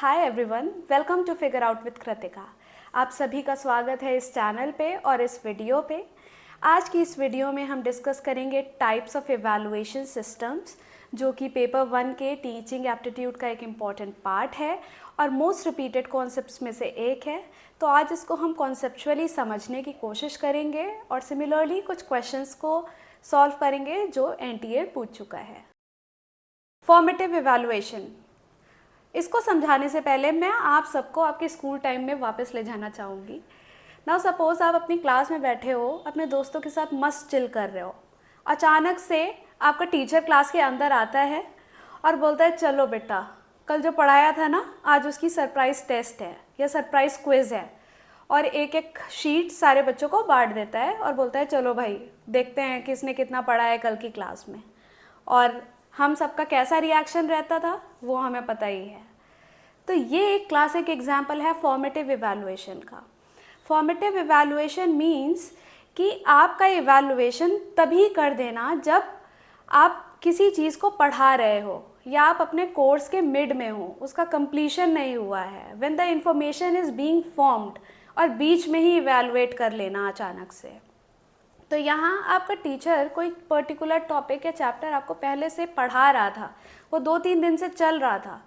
Hi everyone, welcome to figure out with Kritika. आप सभी का स्वागत है इस चैनल पे और इस वीडियो पे। आज की इस वीडियो में हम डिस्कस करेंगे टाइप्स ऑफ इवैल्यूएशन सिस्टम्स, जो कि पेपर 1 के टीचिंग एप्टीट्यूड का एक इम्पॉर्टेंट पार्ट है और मोस्ट रिपीटेड कॉन्सेप्ट्स में से एक है। तो आज इसको हम कॉन्सेप्चुअली समझने की कोशिश करेंगे और सिमिलरली कुछ क्वेश्चंस को सॉल्व करेंगे जो एनटीए पूछ चुका है। फॉर्मेटिव इवैल्यूएशन, इसको समझाने से पहले मैं आप सबको आपके स्कूल टाइम में वापस ले जाना चाहूँगी। नाउ सपोज आप अपनी क्लास में बैठे हो, अपने दोस्तों के साथ मस्त चिल कर रहे हो। अचानक से आपका टीचर क्लास के अंदर आता है और बोलता है चलो बेटा, कल जो पढ़ाया था ना, आज उसकी सरप्राइज़ टेस्ट है या सरप्राइज़ क्विज़ है। और एक एक शीट सारे बच्चों को बांट देता है और बोलता है चलो भाई देखते हैं किसने कितना पढ़ा है कल की क्लास में। और हम सबका कैसा रिएक्शन रहता था वो हमें पता ही है। तो ये एक क्लासिक एग्जाम्पल है फॉर्मेटिव इवैल्यूएशन का। फॉर्मेटिव इवैल्यूएशन मीन्स कि आपका इवैल्यूएशन तभी कर देना जब आप किसी चीज़ को पढ़ा रहे हो या आप अपने कोर्स के मिड में हो, उसका कंप्लीशन नहीं हुआ है, when the information is being formed, और बीच में ही इवैल्यूएट कर लेना अचानक से। तो यहाँ आपका टीचर कोई पर्टिकुलर टॉपिक या चैप्टर आपको पहले से पढ़ा रहा था, वो 2-3 दिन से चल रहा था,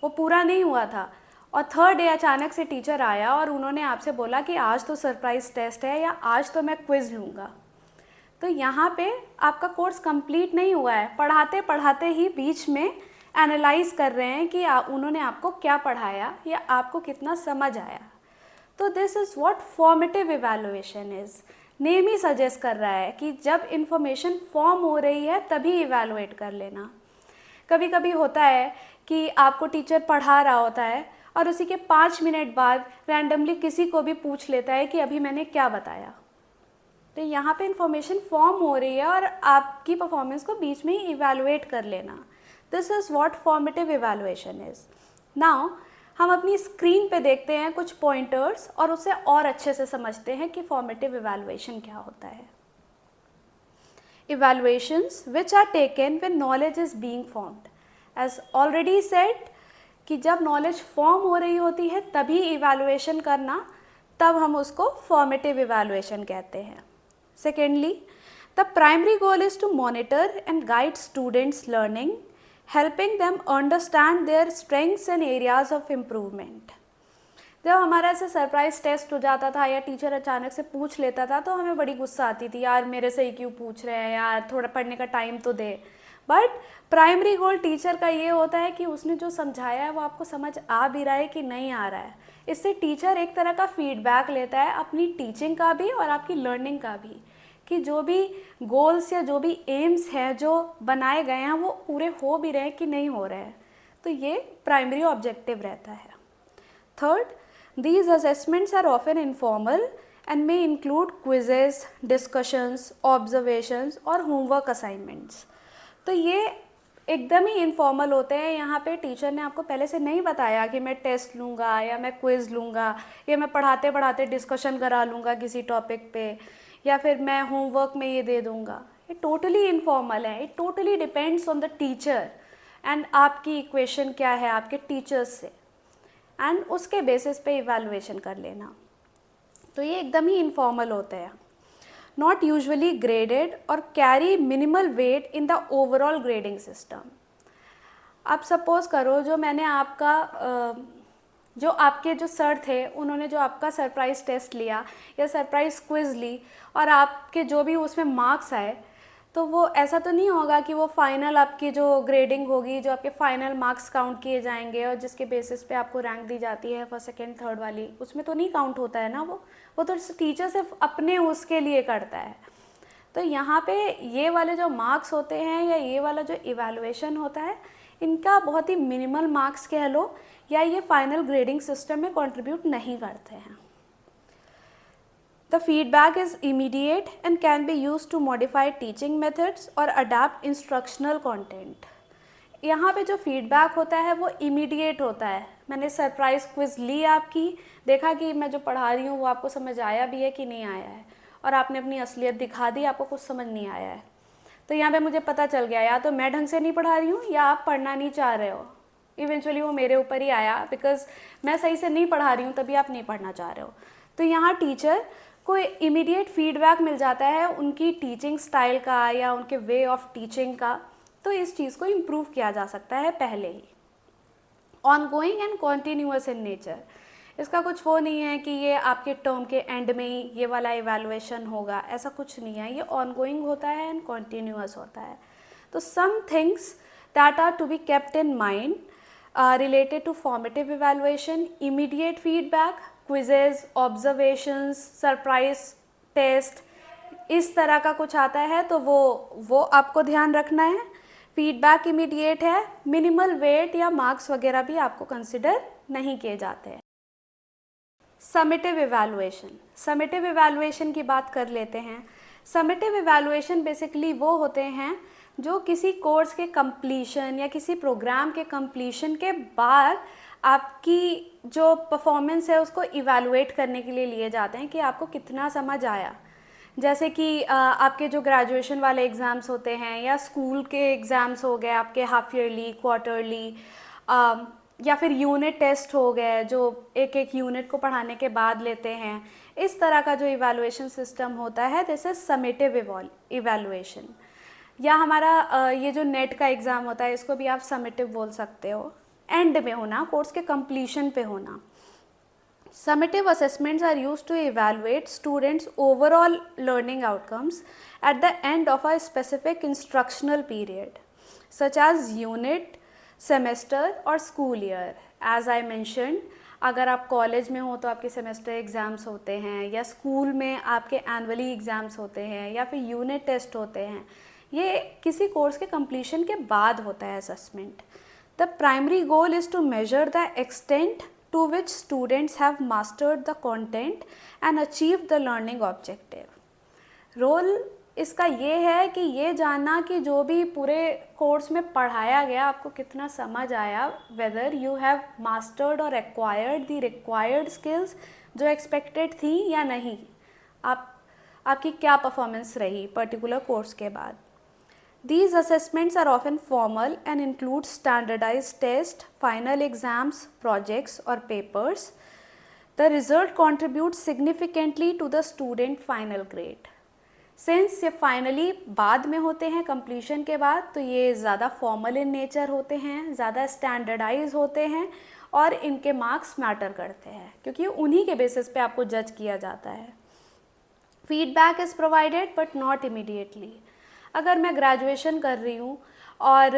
वो पूरा नहीं हुआ था, और थर्ड डे अचानक से टीचर आया और उन्होंने आपसे बोला कि आज तो सरप्राइज़ टेस्ट है या आज तो मैं क्विज़ लूँगा। तो यहाँ पे आपका कोर्स कंप्लीट नहीं हुआ है, पढ़ाते पढ़ाते ही बीच में एनालाइज कर रहे हैं कि उन्होंने आपको क्या पढ़ाया या आपको कितना समझ आया। तो this is what formative evaluation is. Name he suggest कर रहा है कि जब इंफॉर्मेशन फॉर्म हो रही है तभी इवैल्यूएट कर लेना। कभी कभी होता है कि आपको टीचर पढ़ा रहा होता है और उसी के 5 मिनट बाद रैंडमली किसी को भी पूछ लेता है कि अभी मैंने क्या बताया। तो यहाँ पे इंफॉर्मेशन फॉर्म हो रही है और आपकी परफॉर्मेंस को बीच में ही इवैल्यूएट कर लेना। This is what formative evaluation is. Now हम अपनी स्क्रीन पे देखते हैं कुछ पॉइंटर्स और उससे और अच्छे से समझते हैं कि फॉर्मेटिव इवैल्यूएशन क्या होता है। Evaluations which are taken when knowledge is being formed. As already said कि जब knowledge form हो रही होती है तभी evaluation करना, तब हम उसको formative evaluation कहते हैं। Secondly, the primary goal is to monitor and guide students' learning, helping them understand their strengths and areas of improvement. जब हमारा ऐसे सरप्राइज़ टेस्ट हो जाता था या टीचर अचानक से पूछ लेता था तो हमें बड़ी गुस्सा आती थी, यार मेरे से ही क्यों पूछ रहे हैं, यार थोड़ा पढ़ने का टाइम तो दे। बट प्राइमरी गोल टीचर का ये होता है कि उसने जो समझाया है वो आपको समझ आ भी रहा है कि नहीं आ रहा है। इससे टीचर एक तरह का फीडबैक लेता है अपनी टीचिंग का भी और आपकी लर्निंग का भी, कि जो भी गोल्स या जो भी एम्स हैं जो बनाए गए हैं वो पूरे हो भी रहे हैं कि नहीं हो रहे हैं। तो ये प्राइमरी ऑब्जेक्टिव रहता है। Third, these assessments are often informal and may include quizzes, discussions, observations और homework assignments. तो ये एकदम ही इनफॉर्मल होते हैं। यहाँ पे टीचर ने आपको पहले से नहीं बताया कि मैं टेस्ट लूँगा या मैं क्विज़ लूँगा या मैं पढ़ाते पढ़ाते डिस्कशन करा लूँगा किसी टॉपिक पे, या फिर मैं होमवर्क में ये दे दूँगा। ये टोटली इनफॉर्मल है। It totally depends on the teacher and आपकी इक्वेशन क्या है आपके टीचर्स से, एंड उसके बेसिस पे इवैल्यूएशन कर लेना। तो ये एकदम ही इनफॉर्मल होते हैं, नॉट यूजुअली ग्रेडेड और carry minimal weight in the overall grading system. आप सपोज़ करो जो मैंने आपका जो आपके जो सर थे उन्होंने जो आपका सरप्राइज़ टेस्ट लिया या सरप्राइज़ क्विज़ ली और आपके जो भी उसमें मार्क्स आए, तो वो ऐसा तो नहीं होगा कि वो फाइनल आपकी जो ग्रेडिंग होगी, जो आपके फाइनल मार्क्स काउंट किए जाएंगे और जिसके बेसिस पे आपको रैंक दी जाती है फर्स्ट सेकंड थर्ड वाली, उसमें तो नहीं काउंट होता है ना। वो तो टीचर सिर्फ अपने उसके लिए करता है। तो यहाँ पे ये वाले जो मार्क्स होते हैं या ये वाला जो इवैल्यूएशन होता है, इनका बहुत ही मिनिमल मार्क्स कह लो, या ये फाइनल ग्रेडिंग सिस्टम में कंट्रीब्यूट नहीं करते हैं। The feedback is immediate and can be used to modify teaching methods or adapt instructional content. यहाँ पे जो फीडबैक होता है वो इमीडिएट होता है। मैंने सरप्राइज़ क्विज़ ली आपकी, देखा कि मैं जो पढ़ा रही हूँ वो आपको समझ आया भी है कि नहीं आया है, और आपने अपनी असलियत दिखा दी, आपको कुछ समझ नहीं आया है। तो यहाँ पे मुझे पता चल गया या तो मैं ढंग से नहीं पढ़ा रही हूँ या आप पढ़ना नहीं चाह रहे हो। इवेंचुअली वो मेरे ऊपर ही आया, बिकॉज मैं सही से नहीं पढ़ा रही हूँ तभी आप नहीं पढ़ना चाह रहे हो। तो यहाँ टीचर को इमीडिएट फीडबैक मिल जाता है उनकी टीचिंग स्टाइल का या उनके वे ऑफ टीचिंग का, तो इस चीज़ को इम्प्रूव किया जा सकता है पहले ही। Ongoing and continuous in nature, इसका कुछ वो नहीं है कि ये आपके टर्म के एंड में ही ये वाला इवैल्यूएशन होगा, ऐसा कुछ नहीं है, ये ऑनगोइंग होता है एंड कॉन्टीन्यूअस होता है। तो some things that are to be kept in mind related to formative evaluation: immediate feedback, quizzes, observations, surprise test, इस तरह का कुछ आता है तो वो आपको ध्यान रखना है। फीडबैक इमीडिएट है, मिनिमल वेट या मार्क्स वगैरह भी आपको कंसिडर नहीं किए जाते हैं। समेटिव इवैल्यूएशन, समेटिव इवैल्यूएशन की बात कर लेते हैं। समेटिव इवैल्यूएशन बेसिकली वो होते हैं जो किसी कोर्स के कंप्लीशन या किसी प्रोग्राम के कंप्लीशन के बाद आपकी जो परफॉर्मेंस है उसको इवैल्यूएट करने के लिए लिए जाते हैं कि आपको कितना समझ आया। जैसे कि आपके जो ग्रेजुएशन वाले एग्ज़ाम्स होते हैं या स्कूल के एग्ज़ाम्स हो गए आपके हाफ ईयरली, क्वार्टरली, या फिर यूनिट टेस्ट हो गए जो एक एक यूनिट को पढ़ाने के बाद लेते हैं, इस तरह का जो इवैल्यूएशन सिस्टम होता है दिस इज समेटिव इवैल्यूएशन। या हमारा ये जो नेट का एग्ज़ाम होता है इसको भी आप समेटिव बोल सकते हो, एंड में होना, कोर्स के कंप्लीशन पे होना। Summative assessments are used to evaluate students' overall learning outcomes at the end of a specific instructional period, such as unit, semester और school year. As I mentioned, अगर आप कॉलेज में हो तो आपके सेमेस्टर एग्ज़ाम्स होते हैं, या स्कूल में आपके एनुअली एग्ज़ाम्स होते हैं, या फिर यूनिट टेस्ट होते हैं। ये किसी कोर्स के कंप्लीशन के बाद होता है assessment. The primary goal is to measure the extent to which students have mastered the content and achieved the learning objective. Role इसका ये है कि ये जानना कि जो भी पूरे कोर्स में पढ़ाया गया आपको कितना समझ आया, whether you have mastered or acquired the required skills जो एक्सपेक्टेड थी या नहीं, आपकी क्या परफॉर्मेंस रही पर्टिकुलर कोर्स के बाद। These assessments are often formal and include standardized tests, final exams, projects or papers. The result contributes significantly to the student final grade. Since ये finally बाद में होते हैं completion के बाद, तो ये ज़्यादा formal in nature होते हैं, ज़्यादा standardized होते हैं और इनके marks matter करते हैं क्योंकि उन्हीं के basis पे आपको judge किया जाता है। Feedback is provided but not immediately. अगर मैं ग्रेजुएशन कर रही हूँ और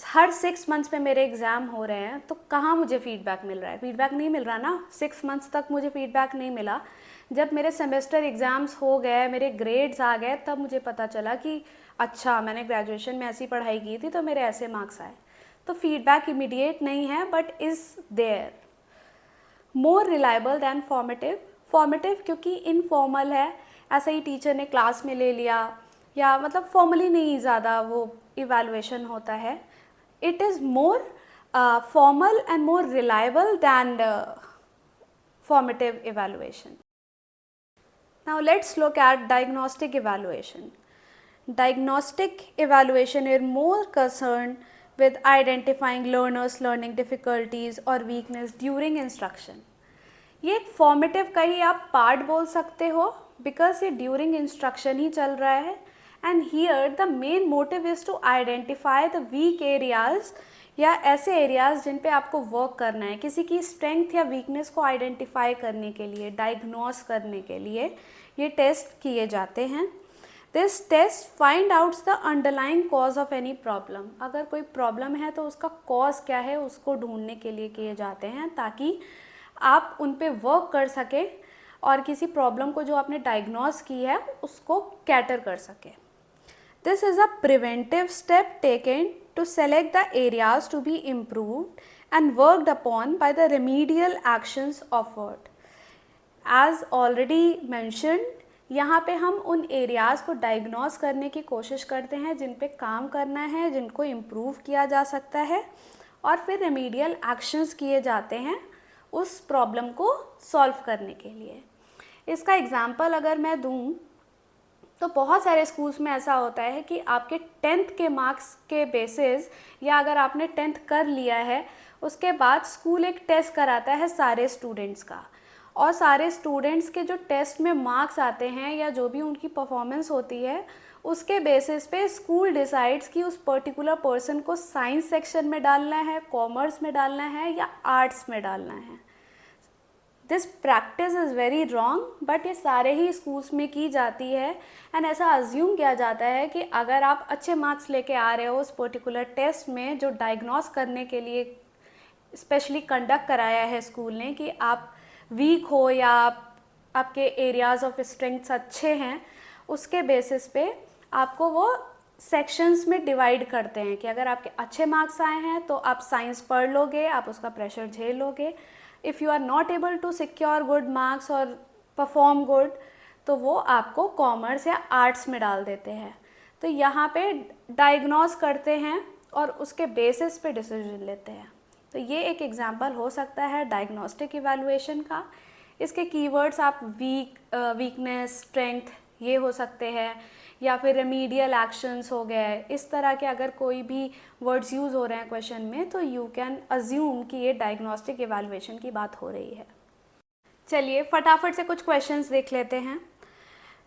हर 6 मंथ्स पे मेरे एग्ज़ाम हो रहे हैं तो कहाँ मुझे फ़ीडबैक मिल रहा है? फ़ीडबैक नहीं मिल रहा ना, 6 मंथ्स तक मुझे फ़ीडबैक नहीं मिला। जब मेरे सेमेस्टर एग्ज़ाम्स हो गए, मेरे ग्रेड्स आ गए, तब मुझे पता चला कि अच्छा मैंने ग्रेजुएशन में ऐसी पढ़ाई की थी तो मेरे ऐसे मार्क्स आए। तो फीडबैक इमीडिएट नहीं है but is there. More reliable than formative, formative क्योंकि इनफॉर्मल है, ऐसा ही टीचर ने क्लास में ले लिया या मतलब फॉर्मली नहीं ज़्यादा वो इवैल्यूएशन होता है। It is more formal and more reliable than formative evaluation. Now let's look at diagnostic evaluation. Diagnostic evaluation is more concerned with identifying learners' learning difficulties or weakness during instruction. ये एक formative का ही आप part बोल सकते हो because ये during instruction ही चल रहा है and here the main motive is to identify the weak areas या ऐसे एरियाज जिन पे आपको वर्क करना है, किसी की स्ट्रेंथ या वीकनेस को आइडेंटिफाई करने के लिए, डायग्नोस करने के लिए ये टेस्ट किए जाते हैं. This test find outs the underlying cause of any problem. अगर कोई प्रॉब्लम है तो उसका कॉज क्या है उसको ढूंढने के लिए किए जाते हैं ताकि आप उन पे वर्क कर सकें और किसी प्रॉब्लम को जो आपने डायग्नोस की है उसको कैटर कर सके. This is a preventive step taken to select the areas to be improved and worked upon by the remedial actions offered. As already mentioned, यहाँ पे हम उन एरियाज़ को डायग्नोस करने की कोशिश करते हैं जिन पे काम करना है, जिनको इम्प्रूव किया जा सकता है और फिर रेमीडियल एक्शंस किए जाते हैं उस प्रॉब्लम को सॉल्व करने के लिए. इसका एग्जांपल अगर मैं दूँ तो बहुत सारे स्कूल्स में ऐसा होता है कि आपके 10th के मार्क्स के बेसिस या अगर आपने 10th कर लिया है उसके बाद स्कूल एक टेस्ट कराता है सारे स्टूडेंट्स का, और सारे स्टूडेंट्स के जो टेस्ट में मार्क्स आते हैं या जो भी उनकी परफॉर्मेंस होती है, उसके बेसिस पे स्कूल डिसाइड्स कि उस पर्टिकुलर पर्सन को साइंस सेक्शन में डालना है, कॉमर्स में डालना है या आर्ट्स में डालना है। This practice is very wrong, but ये सारे ही स्कूल्स में की जाती है एंड ऐसा अज्यूम किया जाता है कि अगर आप अच्छे मार्क्स लेके आ रहे हो उस पर्टिकुलर टेस्ट में जो डायग्नोस करने के लिए स्पेशली कंडक्ट कराया है स्कूल ने, कि आप वीक हो या आपके एरियाज़ ऑफ स्ट्रेंथ्स अच्छे हैं, उसके बेसिस पे आपको वो सेक्शंस में डिवाइड करते हैं कि अगर आपके अच्छे मार्क्स आए हैं तो आप साइंस पढ़ लोगे, आप उसका प्रेशर झेल लोगे। If you are not able to secure good marks और परफॉर्म गुड, तो वो आपको कॉमर्स या आर्ट्स में डाल देते हैं। तो यहाँ पे डायग्नोस करते हैं और उसके बेसिस पे डिसीजन लेते हैं। तो ये एक एग्जांपल हो सकता है डायग्नोस्टिक इवैल्यूएशन का। इसके कीवर्ड्स आप वीकनेस, स्ट्रेंथ, ये हो सकते हैं, या फिर रेमीडियल एक्शंस हो गए। इस तरह के अगर कोई भी वर्ड्स यूज़ हो रहे हैं क्वेश्चन में, तो यू कैन अज्यूम कि ये डायग्नोस्टिक इवैल्यूएशन की बात हो रही है। चलिए फटाफट से कुछ क्वेश्चंस देख लेते हैं।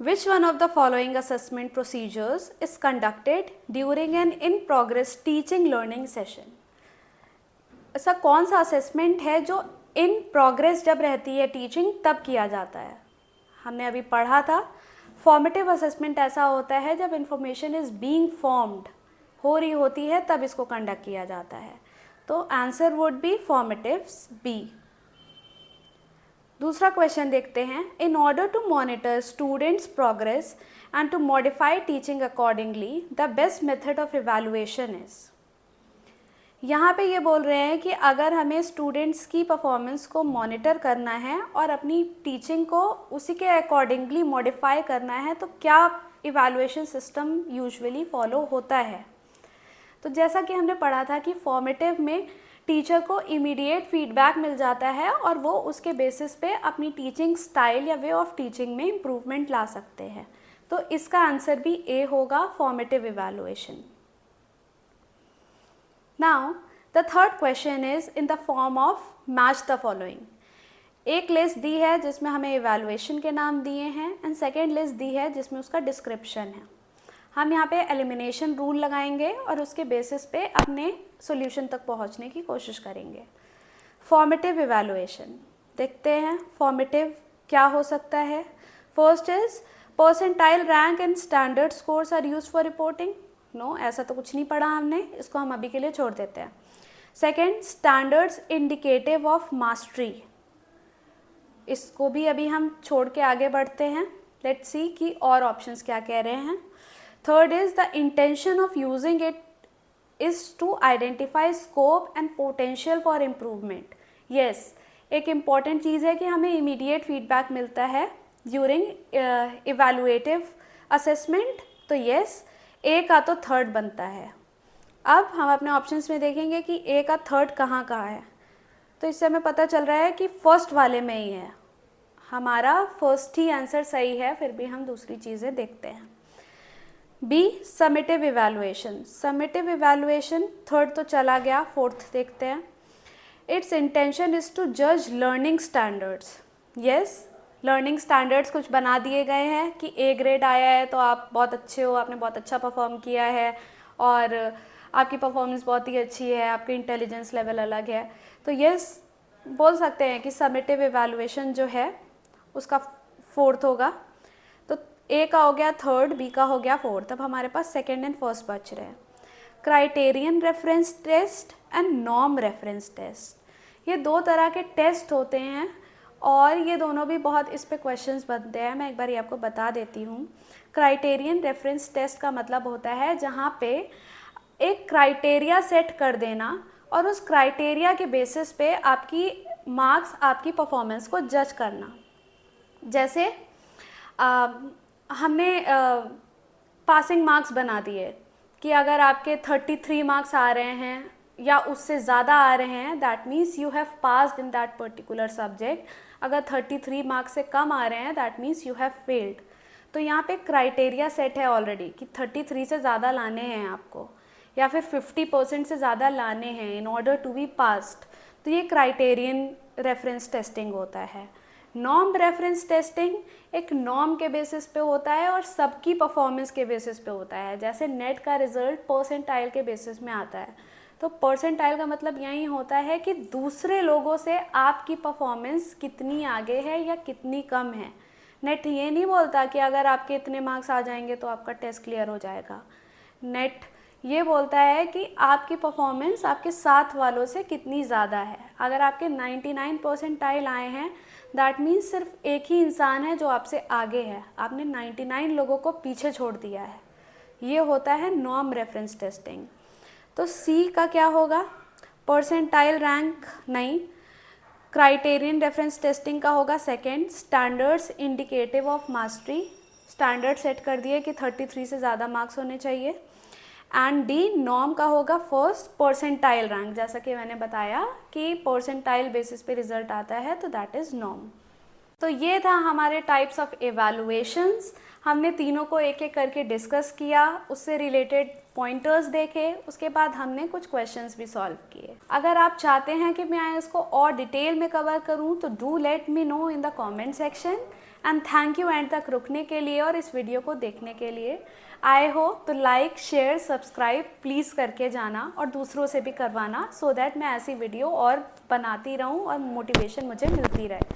Which one of the following assessment procedures is conducted during an in progress teaching learning session? ऐसा कौन सा असेसमेंट है जो इन प्रोग्रेस जब रहती है टीचिंग तब किया जाता है? हमने अभी पढ़ा था फॉर्मेटिव असेसमेंट ऐसा होता है जब इंफॉर्मेशन इज़ बीइंग फॉर्म्ड, हो रही होती है, तब इसको कंडक्ट किया जाता है। तो answer would be formatives B. दूसरा क्वेश्चन देखते हैं। In order to monitor students progress and to modify teaching accordingly the best method of evaluation is. यहाँ पे ये बोल रहे हैं कि अगर हमें स्टूडेंट्स की परफॉर्मेंस को मॉनिटर करना है और अपनी टीचिंग को उसी के अकॉर्डिंगली मॉडिफाई करना है, तो क्या इवैल्यूएशन सिस्टम यूजुअली फॉलो होता है। तो जैसा कि हमने पढ़ा था कि फॉर्मेटिव में टीचर को इमीडिएट फीडबैक मिल जाता है और वो उसके बेसिस पे अपनी टीचिंग स्टाइल या वे ऑफ टीचिंग में इम्प्रूवमेंट ला सकते हैं। तो इसका आंसर भी ए होगा, formative evaluation. Now, the third question is in the form of match the following. एक लिस्ट दी है जिसमें हमें इवैल्यूएशन के नाम दिए हैं एंड सेकेंड लिस्ट दी है जिसमें उसका डिस्क्रिप्शन है। हम यहाँ पे एलिमिनेशन रूल लगाएंगे और उसके बेसिस पे अपने सॉल्यूशन तक पहुँचने की कोशिश करेंगे। फॉर्मेटिव इवैल्यूएशन देखते हैं, फॉर्मेटिव क्या हो सकता है। First is percentile rank and standard scores are use for reporting. No, ऐसा तो कुछ नहीं पढ़ा हमने, इसको हम अभी के लिए छोड़ देते हैं। Second, standards indicative of mastery, इसको भी अभी हम छोड़ के आगे बढ़ते हैं। लेट्स सी कि और ऑप्शंस क्या कह रहे हैं। Third is the intention of using it is to identify scope and potential for improvement. Yes, एक इम्पॉर्टेंट चीज़ है कि हमें इमीडिएट फीडबैक मिलता है ड्यूरिंग इवैल्यूएटिव असेसमेंट। तो यस, ए का तो थर्ड बनता है। अब हम अपने ऑप्शंस में देखेंगे कि ए का थर्ड कहाँ है। तो इससे हमें पता चल रहा है कि फर्स्ट वाले में ही है। हमारा फर्स्ट ही आंसर सही है, फिर भी हम दूसरी चीज़ें देखते हैं। B, summative evaluation. Summative evaluation third तो चला गया, फोर्थ देखते हैं। इट्स इंटेंशन इज़ टू जज learning standards. Yes, learning standards कुछ बना दिए गए हैं कि ए ग्रेड आया है तो आप बहुत अच्छे हो, आपने बहुत अच्छा परफॉर्म किया है और आपकी परफॉर्मेंस बहुत ही अच्छी है, आपकी इंटेलिजेंस लेवल अलग है। तो यस, बोल सकते हैं कि समेटिव इवैल्यूएशन जो है उसका फोर्थ होगा। तो ए का हो गया थर्ड, बी का हो गया फोर्थ। अब हमारे पास सेकेंड एंड फर्स्ट बच रहे हैं। Criterion reference test and norm reference test, ये दो तरह के टेस्ट होते हैं और ये दोनों भी बहुत इस पे क्वेश्चंस बनते हैं। मैं एक बार ये आपको बता देती हूँ। क्राइटेरियन रेफरेंस टेस्ट का मतलब होता है जहाँ पे एक क्राइटेरिया सेट कर देना और उस क्राइटेरिया के बेसिस पे आपकी मार्क्स, आपकी परफॉर्मेंस को जज करना। जैसे हमने पासिंग मार्क्स बना दिए कि अगर आपके 33 मार्क्स आ रहे हैं या उससे ज़्यादा आ रहे हैं, that means you have passed in that particular subject. अगर 33 मार्क्स से कम आ रहे हैं, that means you have failed. तो यहाँ पे क्राइटेरिया सेट है ऑलरेडी कि 33 से ज़्यादा लाने हैं आपको, या फिर 50% से ज़्यादा लाने हैं in order to be passed, तो ये क्राइटेरियन रेफरेंस टेस्टिंग होता है। नॉर्म रेफरेंस टेस्टिंग एक नॉर्म के बेसिस पे होता है और सबकी परफॉर्मेंस के बेसिस पे होता है। जैसे नेट का रिजल्ट परसेंटाइल के बेसिस में आता है, तो परसेंटाइल का मतलब यही होता है कि दूसरे लोगों से आपकी परफॉर्मेंस कितनी आगे है या कितनी कम है। नेट ये नहीं बोलता कि अगर आपके इतने मार्क्स आ जाएंगे तो आपका टेस्ट क्लियर हो जाएगा। नेट ये बोलता है कि आपकी परफॉर्मेंस आपके साथ वालों से कितनी ज़्यादा है। अगर आपके 99 परसेंटाइल आए हैं, दैट मीन्स सिर्फ एक ही इंसान है जो आपसे आगे है, आपने 99 लोगों को पीछे छोड़ दिया है। ये होता है नॉर्म रेफरेंस टेस्टिंग। तो सी का क्या होगा? परसेंटाइल रैंक नहीं, क्राइटेरियन रेफरेंस टेस्टिंग का होगा second. Standards indicative of mastery, standard set कर दिए कि 33 से ज़्यादा मार्क्स होने चाहिए। एंड डी नॉर्म का होगा फर्स्ट, परसेंटाइल रैंक, जैसा कि मैंने बताया कि परसेंटाइल बेसिस पे रिजल्ट आता है, तो दैट इज़ नॉर्म। तो ये था हमारे टाइप्स ऑफ एवेलुएशंस। हमने तीनों को एक एक करके डिस्कस किया, उससे रिलेटेड पॉइंटर्स देखे, उसके बाद हमने कुछ क्वेश्चंस भी सॉल्व किए। अगर आप चाहते हैं कि मैं इसको और डिटेल में कवर करूं तो do let me know in the comment section. And thank you and तक रुकने के लिए और इस वीडियो को देखने के लिए। आई होप तो लाइक शेयर सब्सक्राइब प्लीज़ करके जाना और दूसरों से भी करवाना, सो दैट मैं ऐसी वीडियो और बनाती रहूं और मोटिवेशन मुझे मिलती रहे।